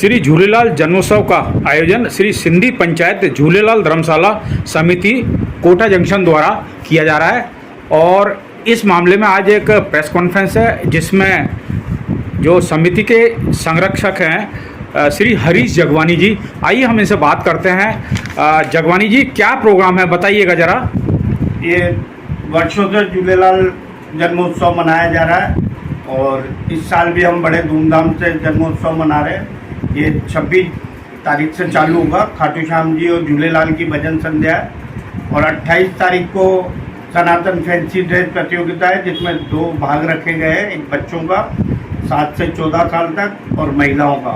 श्री झूलेलाल जन्मोत्सव का आयोजन श्री सिंधी पंचायत झूलेलाल धर्मशाला समिति कोटा जंक्शन द्वारा किया जा रहा है और इस मामले में आज एक प्रेस कॉन्फ्रेंस है जिसमें जो समिति के संरक्षक हैं श्री हरीश जगवानी जी, आइए हम इनसे बात करते हैं। जगवानी जी, क्या प्रोग्राम है बताइएगा ज़रा। ये वर्षों से झूलेलाल जन्मोत्सव मनाया जा रहा है और इस साल भी हम बड़े धूमधाम से जन्मोत्सव मना रहे हैं। ये 26 तारीख से चालू होगा। खाटू श्याम जी और झूलेलाल की भजन संध्या है और 28 तारीख को सनातन फैंसी ड्रेस प्रतियोगिता है जिसमें 2 भाग रखे गए हैं, एक बच्चों का 7 से 14 साल तक और महिलाओं का,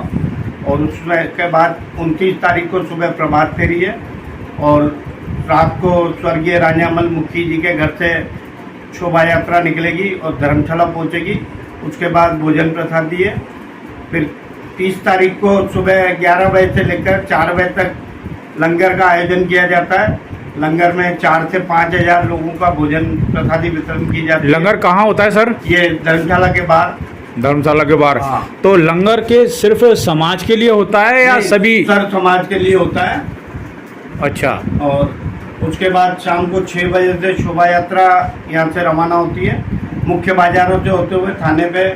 और उसमें के बाद 29 तारीख को सुबह प्रभात फेरी है और रात को स्वर्गीय राजामल मुखी जी के घर से शोभा यात्रा निकलेगी और धर्मशाला पहुंचेगी। उसके बाद भोजन प्रसादी है। फिर 30 तारीख को सुबह 11 बजे से लेकर 4 बजे तक लंगर का आयोजन किया जाता है। लंगर में 4 से 5 हजार लोगों का भोजन प्रसादी वितरण की जाती है। लंगर कहाँ होता है सर? ये धर्मशाला के बाहर। धर्मशाला के बाहर। हाँ। तो लंगर के सिर्फ समाज के लिए होता है या सभी? सर समाज के लिए होता है। अच्छा। और उसके बाद शाम को 6 बजे से शोभा यात्रा यहाँ से रवाना होती है। मुख्य बाजारों से होते हुए थाने पे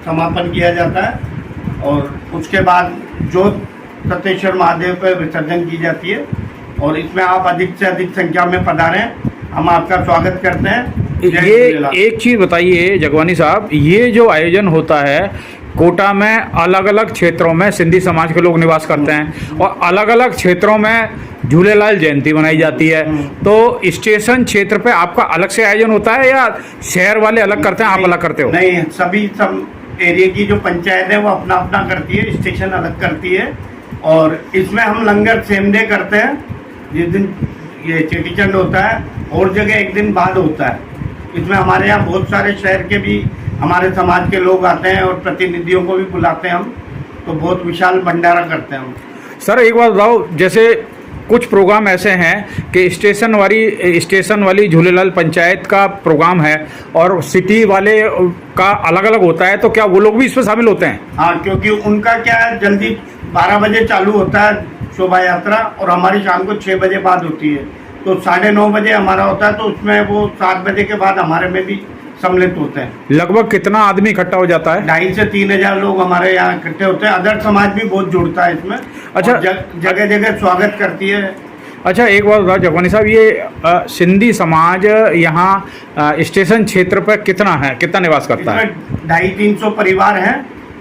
समापन किया जाता है और उसके बाद जोत सतेश्वर महादेव पर विसर्जन की जाती है और इसमें आप अधिक से अधिक संख्या में पधारें, हम आपका स्वागत करते हैं। ये एक चीज़ बताइए जगवानी साहब, ये जो आयोजन होता है कोटा में अलग अलग क्षेत्रों में सिंधी समाज के लोग निवास करते हैं और अलग अलग क्षेत्रों में झूलेलाल जयंती मनाई जाती है, तो स्टेशन क्षेत्र पे आपका अलग से आयोजन होता है या शहर वाले अलग करते हैं, आप अलग करते हो? नहीं, सभी सब एरिया की जो पंचायत है वो अपना अपना करती है, स्टेशन अलग करती है। और इसमें हम लंगर सेम डे करते हैं। जिस दिन ये चेटीचंड होता है और जगह एक दिन बाद होता है। इसमें हमारे यहाँ बहुत सारे शहर के भी हमारे समाज के लोग आते हैं और प्रतिनिधियों को भी बुलाते हैं हम, तो बहुत विशाल भंडारा करते हैं हम। सर एक बात बताओ, जैसे कुछ प्रोग्राम ऐसे हैं कि स्टेशन वाली झूलेलाल पंचायत का प्रोग्राम है और सिटी वाले का अलग अलग होता है, तो क्या वो लोग भी इसमें शामिल होते हैं? हाँ, क्योंकि उनका क्या है, जल्दी 12 बजे चालू होता है शोभा यात्रा और हमारी शाम को 6 बजे बाद होती है, तो 9:30 बजे हमारा होता है, तो उसमें वो 7 बजे के बाद हमारे में भी सम्मिलित होते हैं। लगभग कितना आदमी इकट्ठा हो जाता है? 2,500 से 3,000 लोग हमारे यहाँ इकट्ठे होते हैं। अदर समाज भी बहुत जुड़ता है इसमें। अच्छा, जगह जगह स्वागत करती है। अच्छा एक बात बताओ जगवानी साहब, ये सिंधी समाज यहाँ स्टेशन क्षेत्र पर कितना निवास करता है? 250-300 परिवार हैं।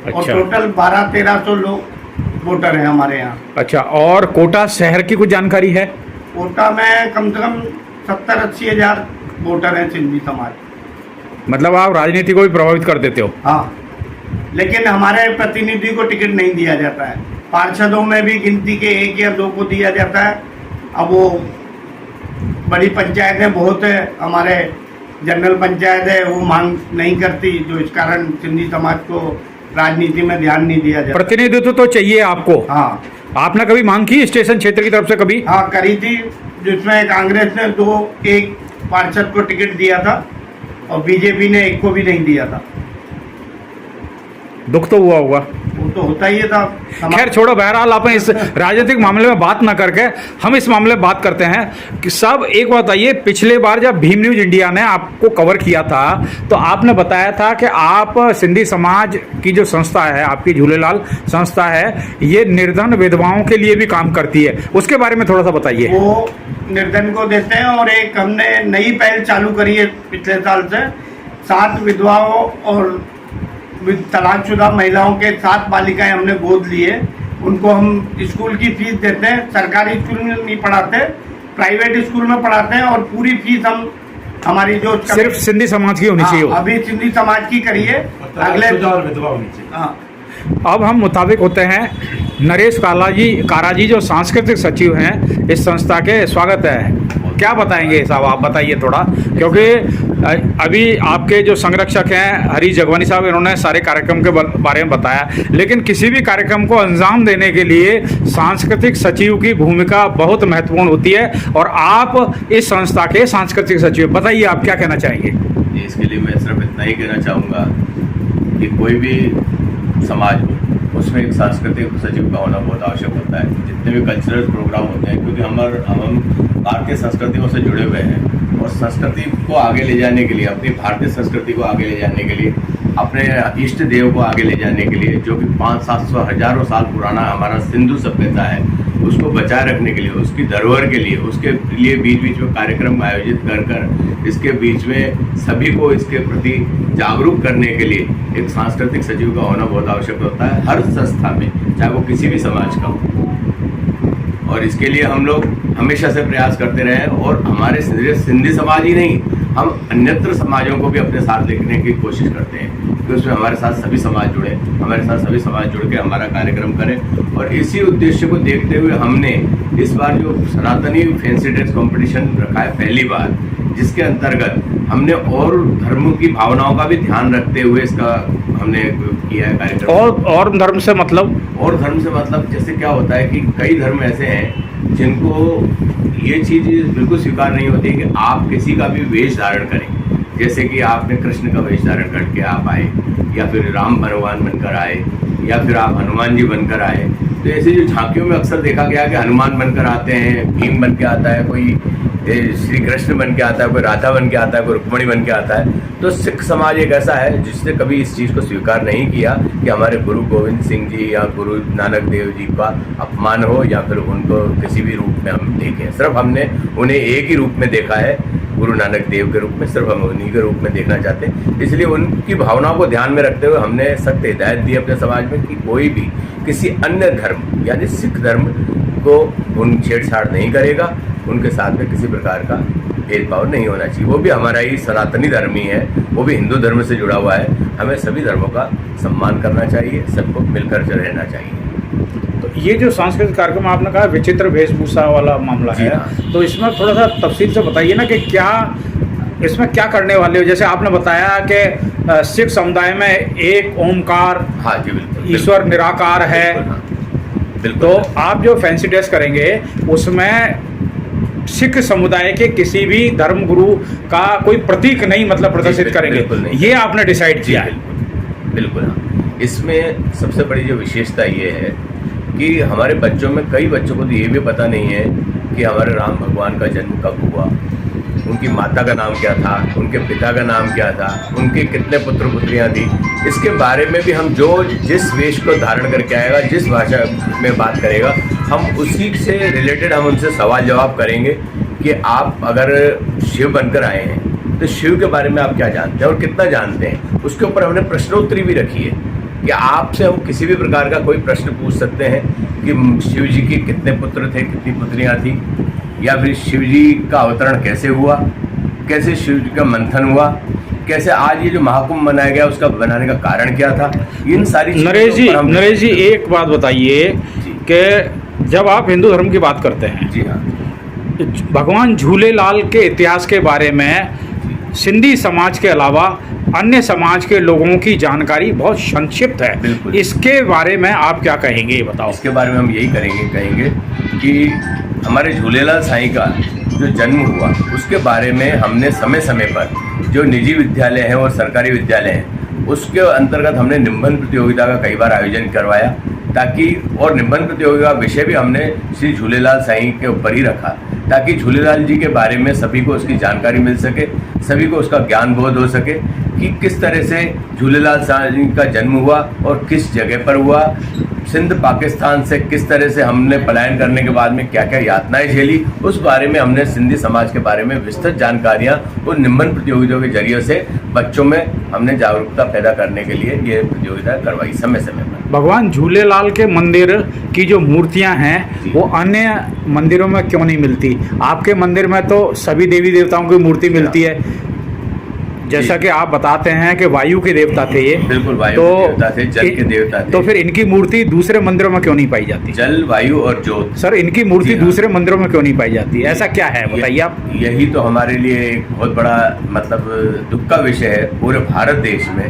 अच्छा। और टोटल 1200-1300 लोग वोटर हैं हमारे यहाँ। अच्छा, और कोटा शहर की कुछ जानकारी है? कोटा में कम से कम 70-80 हजार वोटर हैं सिंधी समाज। मतलब आप राजनीति को भी प्रभावित कर देते हो? हाँ, लेकिन हमारे प्रतिनिधि को टिकट नहीं दिया जाता है। पार्षदों में भी गिनती के 1 या 2 को दिया जाता है। अब वो बड़ी पंचायतें बहुत है, हमारे जनरल पंचायत है, वो मांग नहीं करती, जो इस कारण सिंधी समाज को राजनीति में ध्यान नहीं दिया जाता। प्रतिनिधित्व तो चाहिए आपको। हाँ। आपने कभी मांग की स्टेशन क्षेत्र की तरफ से कभी? हाँ, करी थी, जिसमें कांग्रेस ने 1 पार्षद को टिकट दिया था और बीजेपी ने 1 को भी नहीं दिया था। दुख तो हुआ होगा। वो तो होता ही था। खैर छोड़ो, बहरहाल अपन इस राजनीतिक मामले में बात ना करके हम इस मामले में बात करते हैं कि सब एक बात आइए, पिछले बार जब भीम न्यूज इंडिया ने आपको कवर किया था तो आपने बताया था कि आप सिंधी समाज की जो संस्था है, आपकी झूलेलाल संस्था है, ये निर्धन विधवाओं के लिए भी काम करती है, उसके बारे में थोड़ा सा बताइए। वो निर्धन को देते हैं और एक हमने नई पहल चालू करी है पिछले साल से। 7 विधवाओं और तलाकशुदा महिलाओं के 7 बालिकाएं हमने गोद लिए। उनको हम स्कूल की फीस देते हैं। सरकारी स्कूल में नहीं पढ़ाते, प्राइवेट स्कूल में पढ़ाते हैं और पूरी फीस हम हमारी जो सिर्फ सिंधी समाज की होनी चाहिए। अभी सिंधी समाज की करिए, अगले विधवा होनी चाहिए। हाँ। अब हम मुताबिक होते हैं नरेश काराजी जो सांस्कृतिक सचिव हैं इस संस्था के। स्वागत है। क्या बताएंगे साहब, आप बताइए थोड़ा, क्योंकि अभी आपके जो संरक्षक हैं हरीश जगवानी साहब, इन्होंने सारे कार्यक्रम के बारे में बताया, लेकिन किसी भी कार्यक्रम को अंजाम देने के लिए सांस्कृतिक सचिव की भूमिका बहुत महत्वपूर्ण होती है और आप इस संस्था के सांस्कृतिक सचिव, बताइए आप क्या कहना चाहेंगे? इसके लिए मैं सिर्फ इतना ही कहना चाहूँगा कि कोई भी समाज हो, उसमें एक सांस्कृतिक सचिव का होना बहुत आवश्यक होता है। जितने भी कल्चरल प्रोग्राम होते हैं, क्योंकि हम भारतीय संस्कृतियों से जुड़े हुए हैं और संस्कृति को आगे ले जाने के लिए, अपनी भारतीय संस्कृति को आगे ले जाने के लिए, अपने इष्ट देव को आगे ले जाने के लिए, जो कि 500-700 हजारों साल पुराना हमारा सिंधु सभ्यता है, उसको बचाए रखने के लिए, उसकी धरोहर के लिए, उसके लिए बीच बीच में कार्यक्रम आयोजित कर इसके बीच में सभी को इसके प्रति जागरूक करने के लिए एक सांस्कृतिक सचिव का होना बहुत आवश्यक होता है हर संस्था में, चाहे वो किसी भी समाज का हो। और इसके लिए हम लोग हमेशा से प्रयास करते रहे और हमारे सिंधी समाज ही नहीं, हम अन्यत्र समाजों को भी अपने साथ लेने की कोशिश करते हैं कि उसमें हमारे साथ सभी समाज जुड़े, हमारे साथ सभी समाज जुड़ के हमारा कार्यक्रम करें। और इसी उद्देश्य को देखते हुए हमने इस बार जो सनातनी फैंसी ड्रेस कंपटीशन रखा है पहली बार, जिसके अंतर्गत हमने और धर्मों की भावनाओं का भी ध्यान रखते हुए इसका हमने किया है कार्यक्रम। और धर्म से मतलब? और धर्म से मतलब जैसे क्या होता है कि कई धर्म ऐसे हैं जिनको ये चीज़ बिल्कुल स्वीकार नहीं होती कि आप किसी का भी वेश धारण करें। जैसे कि आपने कृष्ण का वेश धारण करके आप आए, या फिर राम भगवान बनकर आए, या फिर आप हनुमान जी बनकर आए। तो ऐसे जो झांकियों में अक्सर देखा गया कि हनुमान बनकर आते हैं, भीम बन के आता है, कोई श्री कृष्ण बन के आता है, कोई राधा बन के आता है, कोई रुक्मणी बन के आता है। तो सिख समाज एक ऐसा है जिसने कभी इस चीज़ को स्वीकार नहीं किया कि हमारे गुरु गोविंद सिंह जी या गुरु नानक देव जी का अपमान हो या फिर उनको किसी भी रूप में हम देखें। सिर्फ हमने उन्हें एक ही रूप में देखा है, गुरु नानक देव के रूप में, सिर्फ हम उन्हीं के रूप में देखना चाहते हैं। इसलिए उनकी भावनाओं को ध्यान में रखते हुए हमने सख्त हिदायत दी अपने समाज में कि कोई भी किसी अन्य धर्म यानी सिख धर्म को उन छेड़छाड़ नहीं करेगा, उनके साथ में किसी प्रकार का भेदभाव नहीं होना चाहिए। वो भी हमारा ही सनातनी धर्म ही है, वो भी हिंदू धर्म से जुड़ा हुआ है। हमें सभी धर्मों का सम्मान करना चाहिए, सबको मिलकर रहना चाहिए। तो ये जो सांस्कृतिक कार्यक्रम आपने कहा विचित्र वेशभूषा वाला मामला है, तो इसमें थोड़ा सा तफसील से बताइए ना कि क्या इसमें क्या करने वाले हो। जैसे आपने बताया कि सिख समुदाय में एक ओमकार, हाँ जी बिल्कुल, ईश्वर निराकार है। बिल्कुल। तो आप जो फैंसी ड्रेस करेंगे उसमें सिख समुदाय के किसी भी धर्म गुरु का कोई प्रतीक नहीं मतलब प्रदर्शित करेंगे, ये आपने डिसाइड किया है? बिल्कुल हाँ। इसमें सबसे बड़ी जो विशेषता ये है कि हमारे बच्चों में कई बच्चों को तो ये भी पता नहीं है कि हमारे राम भगवान का जन्म कब हुआ, उनकी माता का नाम क्या था, उनके पिता का नाम क्या था, उनके कितने पुत्र पुत्रियां थी। इसके बारे में भी हम जो जिस वेश को धारण करके आएगा, जिस भाषा में बात करेगा, हम उसी से रिलेटेड हम उनसे सवाल जवाब करेंगे कि आप अगर शिव बनकर आए हैं तो शिव के बारे में आप क्या जानते हैं और कितना जानते हैं। उसके ऊपर हमने प्रश्नोत्तरी भी रखी है कि आपसे हम किसी भी प्रकार का कोई प्रश्न पूछ सकते हैं कि शिव जी के कितने पुत्र थे, कितनी पुत्रियां थी, या फिर शिव जी का अवतरण कैसे हुआ, कैसे शिव जी का मंथन हुआ, कैसे आज ये जो महाकुंभ मनाया गया उसका बनाने का कारण क्या था। इन सारी नरेश जी एक बात बताइए कि जब आप हिंदू धर्म की बात करते हैं, जी हाँ, भगवान झूलेलाल के इतिहास के बारे में सिंधी समाज के अलावा अन्य समाज के लोगों की जानकारी बहुत संक्षिप्त है, इसके बारे में आप क्या कहेंगे, ये बताओ। इसके बारे में हम यही कहेंगे कि हमारे झूलेलाल साईं का जो जन्म हुआ उसके बारे में हमने समय समय पर जो निजी विद्यालय हैं और सरकारी विद्यालय हैं उसके अंतर्गत हमने निबंध प्रतियोगिता का कई बार आयोजन करवाया, ताकि और निबंध प्रतियोगिता का विषय भी हमने श्री झूलेलाल साईं के ऊपर ही रखा, ताकि झूलेलाल जी के बारे में सभी को उसकी जानकारी मिल सके, सभी को उसका ज्ञान बोध हो सके कि किस तरह से झूलेलाल साईं का जन्म हुआ और किस जगह पर हुआ, सिंध पाकिस्तान से किस तरह से हमने पलायन करने के बाद में क्या क्या यातनाएं झेली, उस बारे में हमने सिंधी समाज के बारे में विस्तृत जानकारियां और निबंध प्रतियोगिताओं के जरिए से बच्चों में हमने जागरूकता पैदा करने के लिए ये प्रतियोगिता करवाई समय समय पर। भगवान झूलेलाल के मंदिर की जो मूर्तियां हैं वो अन्य मंदिरों में क्यों नहीं मिलती? आपके मंदिर में तो सभी देवी देवताओं की मूर्ति मिलती है, जैसा कि आप बताते हैं कि वायु के देवता थे ये। बिल्कुल, वायु के देवता थे, जल के देवता थे। तो फिर इनकी मूर्ति दूसरे मंदिरों में क्यों नहीं पाई जाती? जल, वायु और ज्योत। सर, इनकी मूर्ति दूसरे मंदिरों में क्यों नहीं पाई जाती? ऐसा क्या है, बताइए आप। यही तो हमारे लिए एक बहुत बड़ा मतलब दुख का विषय है पूरे भारत देश में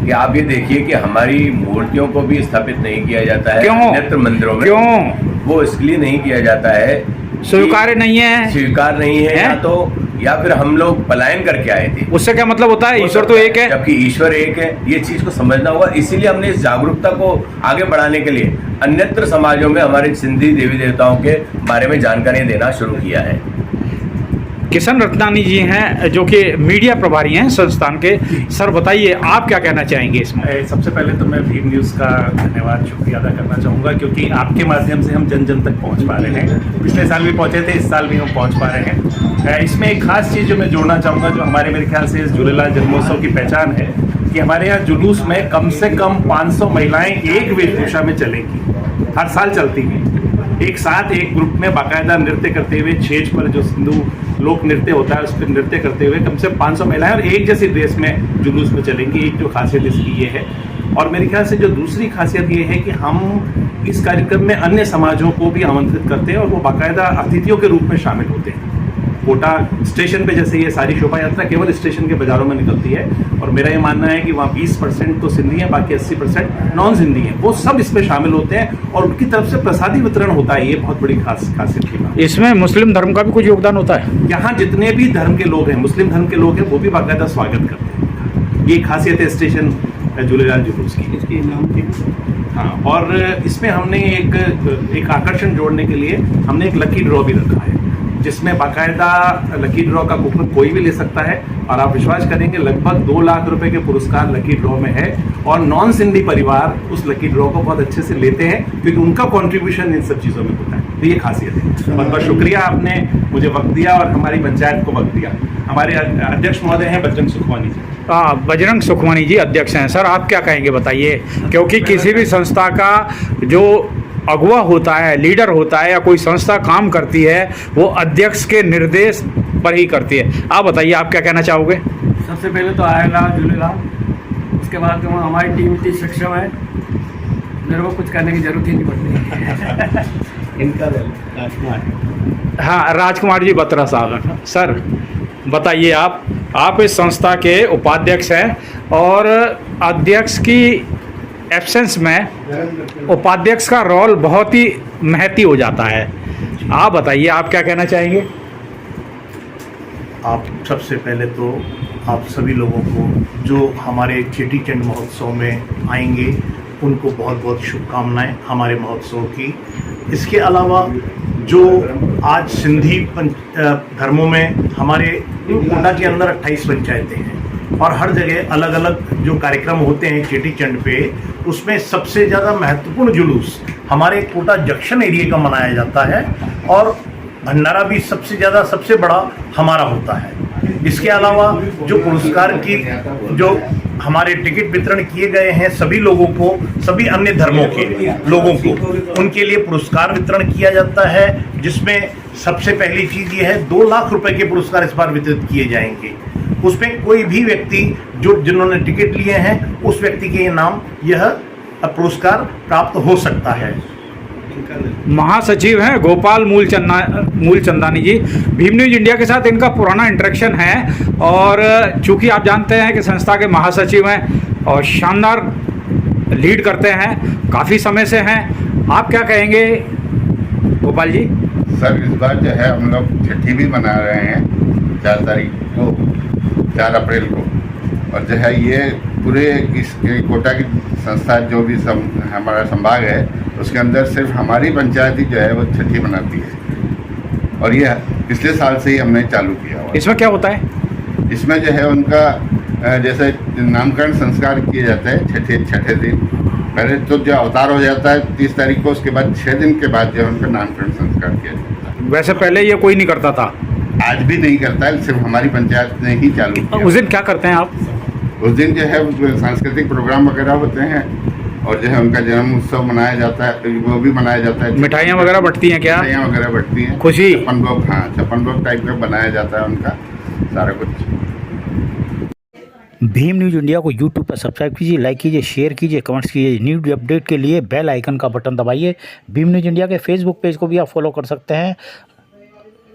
कि आप ये देखिए कि हमारी मूर्तियों को भी स्थापित नहीं किया जाता है अन्यत्र मंदिरों में। क्यों? वो इसलिए नहीं किया जाता है, स्वीकार नहीं है, स्वीकार नहीं है, या फिर हम लोग पलायन करके आए थे। उससे क्या मतलब होता है? ईश्वर तो एक है, जबकि ईश्वर एक है, ये चीज को समझना होगा। इसीलिए हमने इस जागरूकता को आगे बढ़ाने के लिए अन्यत्र समाजों में हमारे सिंधी देवी देवताओं के बारे में जानकारी देना शुरू किया है। किशन रत्नानी जी हैं जो कि मीडिया प्रभारी हैं संस्थान के। सर बताइए, आप क्या कहना चाहेंगे इसमें? सबसे पहले तो मैं भीम न्यूज़ का धन्यवाद शुक्रिया अदा करना चाहूँगा, क्योंकि आपके माध्यम से हम जन जन तक पहुँच पा रहे हैं। पिछले साल भी पहुँचे थे, इस साल भी हम पहुँच पा रहे हैं। इसमें एक खास चीज़ जो मैं जोड़ना चाहूँगा, जो हमारे मेरे ख्याल से इस झूलेलाल जन्मोत्सव की पहचान है, कि हमारे यहाँ जुलूस में कम से कम 500 महिलाएं एक वेशभूषा में चलेंगी, हर साल चलती हैं, एक साथ एक ग्रुप में बाकायदा नृत्य करते हुए, छेज पर जो सिंधु लोक नृत्य होता है उस पर नृत्य करते हुए कम से कम 500 महिलाएं और एक जैसी ड्रेस में जुलूस में चलेंगी। एक जो खासियत इसकी ये है। और मेरे ख्याल से जो दूसरी खासियत ये है कि हम इस कार्यक्रम में अन्य समाजों को भी आमंत्रित करते हैं और वो बाकायदा अतिथियों के रूप में शामिल होते हैं। कोटा स्टेशन पे जैसे ये सारी शोभा यात्रा केवल स्टेशन के बाजारों में निकलती है, और मेरा ये मानना है कि वहाँ 20% तो सिंधी हैं, बाकी 80% नॉन सिंधी हैं, वो सब इसमें शामिल होते हैं और उनकी तरफ से प्रसादी वितरण होता है। ये बहुत बड़ी खासियत की बात। इसमें मुस्लिम धर्म का भी कुछ योगदान होता है? यहाँ जितने भी धर्म के लोग हैं, मुस्लिम धर्म के लोग हैं, वो भी बाकायदा स्वागत करते हैं। ये खासियत है स्टेशन झूलेलाल जुलूस की। हाँ, और इसमें हमने एक आकर्षण जोड़ने के लिए हमने एक लकी ड्रॉ भी रखा है, जिसमें बाकायदा लकी ड्रॉ का कूपन कोई भी ले सकता है, और आप विश्वास करेंगे लगभग 2 लाख रुपए के पुरस्कार लकी ड्रॉ में है। और नॉन सिंधी परिवार उस लकी ड्रॉ को बहुत अच्छे से लेते हैं, क्योंकि उनका कंट्रीब्यूशन इन सब चीज़ों में होता है। तो ये खासियत है। बहुत बहुत शुक्रिया, आपने मुझे वक्त दिया और हमारी पंचायत को वक्त दिया। हमारे अध्यक्ष महोदय हैं बजरंग सुखवानी जी। बजरंग सुखवानी जी अध्यक्ष हैं। सर आप क्या कहेंगे बताइए, क्योंकि किसी भी संस्था का जो अगुवा होता है, लीडर होता है, या कोई संस्था काम करती है, वो अध्यक्ष के निर्देश पर ही करती है। आप बताइए, आप क्या कहना चाहोगे? सबसे पहले तो आएगा झूलेलाल, उसके बाद तो हमारी टीम इतनी सक्षम है, मेरे को कुछ करने की जरूरत ही नहीं पड़ती। इनका राजकुमार। हाँ, राजकुमार जी बत्रा साहब। सर बताइए, आप इस संस्था के उपाध्यक्ष हैं, और अध्यक्ष की एब्सेंस में उपाध्यक्ष का रोल बहुत ही महती हो जाता है। आप बताइए, आप क्या कहना चाहेंगे? आप सबसे पहले तो आप सभी लोगों को जो हमारे चेटी चंड महोत्सव में आएंगे उनको बहुत बहुत शुभकामनाएं हमारे महोत्सव की। इसके अलावा जो आज सिंधी धर्मों में हमारे कोटा के अंदर 28 पंचायतें हैं, और हर जगह अलग अलग जो कार्यक्रम होते हैं चेटी चंड पे, उसमें सबसे ज़्यादा महत्वपूर्ण जुलूस हमारे कोटा जंक्शन एरिया का मनाया जाता है, और भंडारा भी सबसे ज़्यादा सबसे बड़ा हमारा होता है। इसके अलावा जो पुरस्कार की जो हमारे टिकट वितरण किए गए हैं सभी लोगों को, सभी अन्य धर्मों के लोगों को, उनके लिए पुरस्कार वितरण किया जाता है, जिसमें सबसे पहली चीज़ ये है 2 लाख रुपए के पुरस्कार इस बार वितरित किए जाएंगे। उसमें कोई भी व्यक्ति जिन्होंने टिकट लिए हैं उस व्यक्ति के नाम यह पुरस्कार प्राप्त हो सकता है। महासचिव हैं गोपाल मूलचंदानी जी। भीम न्यूज इंडिया के साथ इनका पुराना इंटरेक्शन है, और चूंकि आप जानते हैं कि संस्था के महासचिव हैं और शानदार लीड करते हैं, काफ़ी समय से हैं। आप क्या कहेंगे गोपाल जी? सर इस बार जो है हम लोग छठी भी मना रहे हैं 4 तारीख को, 4 अप्रैल को, और जो है ये पूरे इस कोटा की संस्था जो भी हमारा संभाग है उसके अंदर सिर्फ हमारी पंचायत ही जो है वो छठी मनाती है, और ये पिछले साल से ही हमने चालू किया हुआ। इसमें क्या होता है? इसमें जो है उनका जैसे नामकरण संस्कार किए जाते हैं छठे दिन। पहले तो जो अवतार हो जाता है 30 तारीख को, उसके बाद 6 दिन के बाद जो है उनका नामकरण संस्कार किया जाता है। वैसे पहले ये कोई नहीं करता था? आज भी नहीं करता है, सिर्फ हमारी पंचायत ने ही चालू किया। उस दिन क्या करते हैं आप? उस दिन जो है सांस्कृतिक प्रोग्राम वगैरह होते हैं, और जो है उनका जन्म उत्सव मनाया जाता है, वो भी मनाया जाता है। मिठाइयाँ वगैरह बंटती हैं क्या? मिठाइयाँ वगैरह बंटती हैं, खुशी। छप्पन भोग, हाँ 56 भोग टाइप का बनाया जाता है उनका सारा कुछ। भीम न्यूज़ इंडिया को यूट्यूब पर सब्सक्राइब कीजिए, लाइक कीजिए, शेयर कीजिए, कमेंट्स कीजिए। न्यूज़ अपडेट के लिए बेल आइकन का बटन दबाइए। भीम न्यूज़ इंडिया के फेसबुक पेज को भी आप फॉलो कर सकते हैं।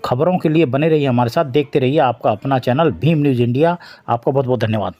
खबरों के लिए बने रहिए हमारे साथ, देखते रहिए आपका अपना चैनल भीम न्यूज़ इंडिया। आपका बहुत बहुत धन्यवाद।